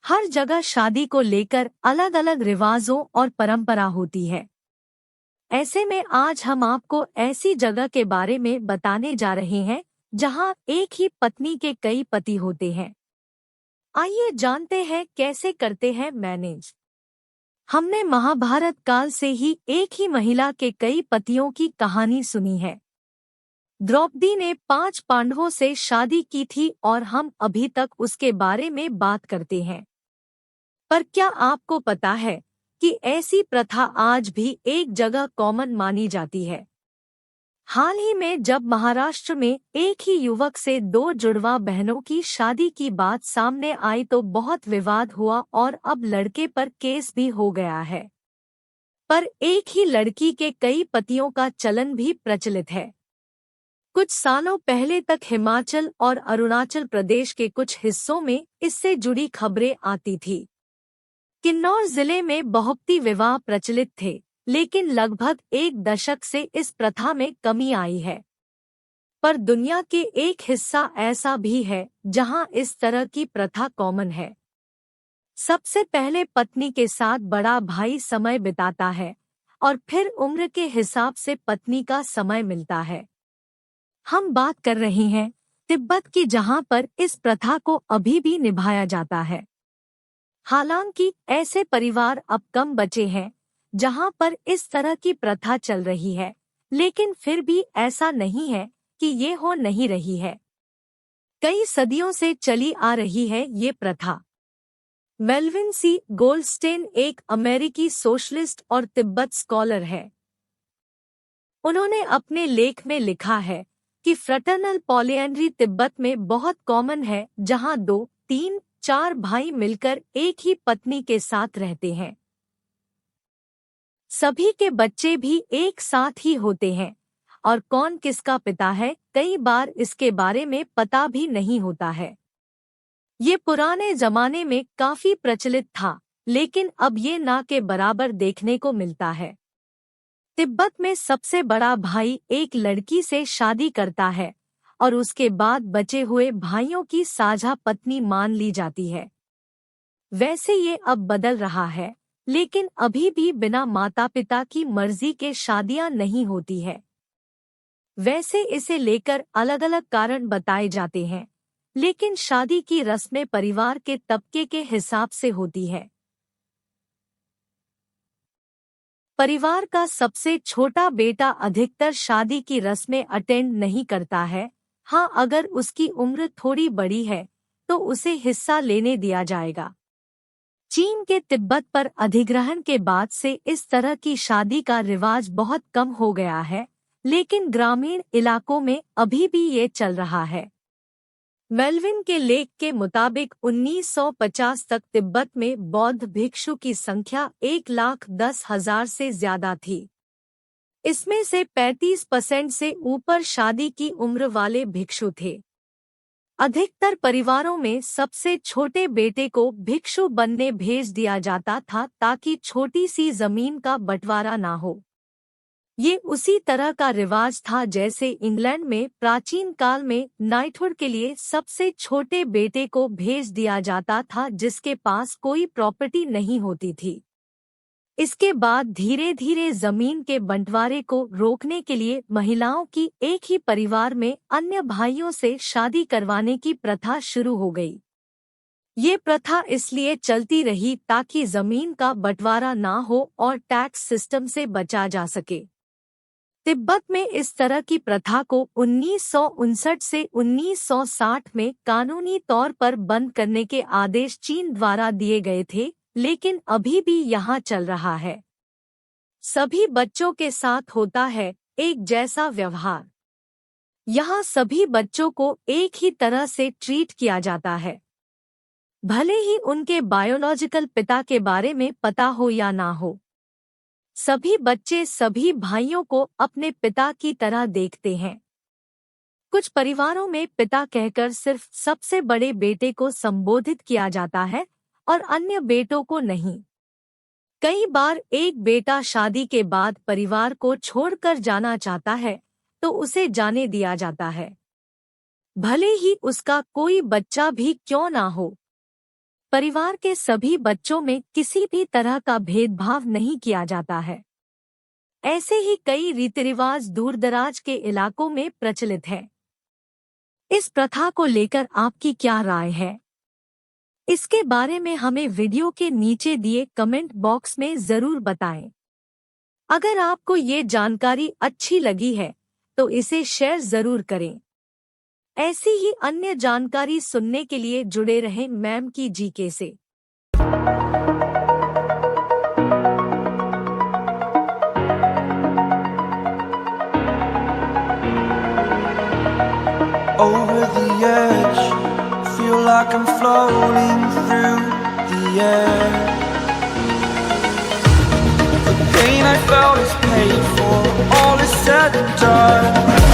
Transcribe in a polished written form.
हर जगह शादी को लेकर अलग अलग रिवाजों और परंपरा होती है। ऐसे में आज हम आपको ऐसी जगह के बारे में बताने जा रहे हैं जहां एक ही पत्नी के कई पति होते हैं। आइए जानते हैं कैसे करते हैं मैनेज। हमने महाभारत काल से ही एक ही महिला के कई पतियों की कहानी सुनी है। द्रौपदी ने 5 पांडवों से शादी की थी और हम अभी तक उसके बारे में बात करते हैं। पर क्या आपको पता है कि ऐसी प्रथा आज भी एक जगह कॉमन मानी जाती है? हाल ही में जब महाराष्ट्र में एक ही युवक से 2 जुड़वा बहनों की शादी की बात सामने आई तो बहुत विवाद हुआ और अब लड़के पर केस भी हो गया है। पर एक ही लड़की के कई पतियों का चलन भी प्रचलित है। कुछ सालों पहले तक हिमाचल और अरुणाचल प्रदेश के कुछ हिस्सों में इससे जुड़ी खबरें आती थी। किन्नौर जिले में बहुपति विवाह प्रचलित थे, लेकिन लगभग 1 दशक से इस प्रथा में कमी आई है। पर दुनिया के एक हिस्सा ऐसा भी है जहां इस तरह की प्रथा कॉमन है। सबसे पहले पत्नी के साथ बड़ा भाई समय बिताता है और फिर उम्र के हिसाब से पत्नी का समय मिलता है। हम बात कर रहे हैं तिब्बत की, जहां पर इस प्रथा को अभी भी निभाया जाता है। हालांकि ऐसे परिवार अब कम बचे हैं जहां पर इस तरह की प्रथा चल रही है, लेकिन फिर भी ऐसा नहीं है कि ये हो नहीं रही है। कई सदियों से चली आ रही है ये प्रथा। मेल्विन सी गोल्डस्टेन एक अमेरिकी सोशलिस्ट और तिब्बत स्कॉलर है। उन्होंने अपने लेख में लिखा है कि फ्रटर्नल पॉलीएंड्री तिब्बत में बहुत कॉमन है, जहां 2, 3, 4 भाई मिलकर एक ही पत्नी के साथ रहते हैं। सभी के बच्चे भी एक साथ ही होते हैं और कौन किसका पिता है कई बार इसके बारे में पता भी नहीं होता है। ये पुराने जमाने में काफी प्रचलित था, लेकिन अब ये ना के बराबर देखने को मिलता है। तिब्बत में सबसे बड़ा भाई एक लड़की से शादी करता है और उसके बाद बचे हुए भाइयों की साझा पत्नी मान ली जाती है। वैसे ये अब बदल रहा है, लेकिन अभी भी बिना माता पिता की मर्जी के शादियां नहीं होती है। वैसे इसे लेकर अलग अलग कारण बताए जाते हैं, लेकिन शादी की रस्में परिवार के तबके के हिसाब से होती है। परिवार का सबसे छोटा बेटा अधिकतर शादी की रस्में अटेंड नहीं करता है। हाँ, अगर उसकी उम्र थोड़ी बड़ी है तो उसे हिस्सा लेने दिया जाएगा। चीन के तिब्बत पर अधिग्रहण के बाद से इस तरह की शादी का रिवाज बहुत कम हो गया है, लेकिन ग्रामीण इलाकों में अभी भी ये चल रहा है। मेल्विन के लेख के मुताबिक 1950 तक तिब्बत में बौद्ध भिक्षु की संख्या 1,10,000 से ज्यादा थी। इसमें से 35% से ऊपर शादी की उम्र वाले भिक्षु थे। अधिकतर परिवारों में सबसे छोटे बेटे को भिक्षु बनने भेज दिया जाता था ताकि छोटी सी जमीन का बंटवारा ना हो। ये उसी तरह का रिवाज था जैसे इंग्लैंड में प्राचीन काल में नाइटहुड के लिए सबसे छोटे बेटे को भेज दिया जाता था जिसके पास कोई प्रॉपर्टी नहीं होती थी। इसके बाद धीरे धीरे जमीन के बंटवारे को रोकने के लिए महिलाओं की एक ही परिवार में अन्य भाइयों से शादी करवाने की प्रथा शुरू हो गई। ये प्रथा इसलिए चलती रही ताकि जमीन का बंटवारा ना हो और टैक्स सिस्टम से बचा जा सके। तिब्बत में इस तरह की प्रथा को 1959 से 1960 में कानूनी तौर पर बंद करने के आदेश चीन द्वारा दिए गए थे, लेकिन अभी भी यहाँ चल रहा है। सभी बच्चों के साथ होता है एक जैसा व्यवहार। यहाँ सभी बच्चों को एक ही तरह से ट्रीट किया जाता है, भले ही उनके बायोलॉजिकल पिता के बारे में पता हो या ना हो। सभी बच्चे सभी भाइयों को अपने पिता की तरह देखते हैं। कुछ परिवारों में पिता कहकर सिर्फ सबसे बड़े बेटे को संबोधित किया जाता है और अन्य बेटों को नहीं। कई बार एक बेटा शादी के बाद परिवार को छोड़कर जाना चाहता है तो उसे जाने दिया जाता है, भले ही उसका कोई बच्चा भी क्यों ना हो। परिवार के सभी बच्चों में किसी भी तरह का भेदभाव नहीं किया जाता है। ऐसे ही कई रीति रिवाज दूरदराज के इलाकों में प्रचलित है। इस प्रथा को लेकर आपकी क्या राय है? इसके बारे में हमें वीडियो के नीचे दिए कमेंट बॉक्स में जरूर बताएं। अगर आपको ये जानकारी अच्छी लगी है तो इसे शेयर जरूर करें। ऐसी ही अन्य जानकारी सुनने के लिए जुड़े रहें मैम की जीके से। Over the edge, feel like I'm floating through the air. The pain I felt is paid for, all is said and done.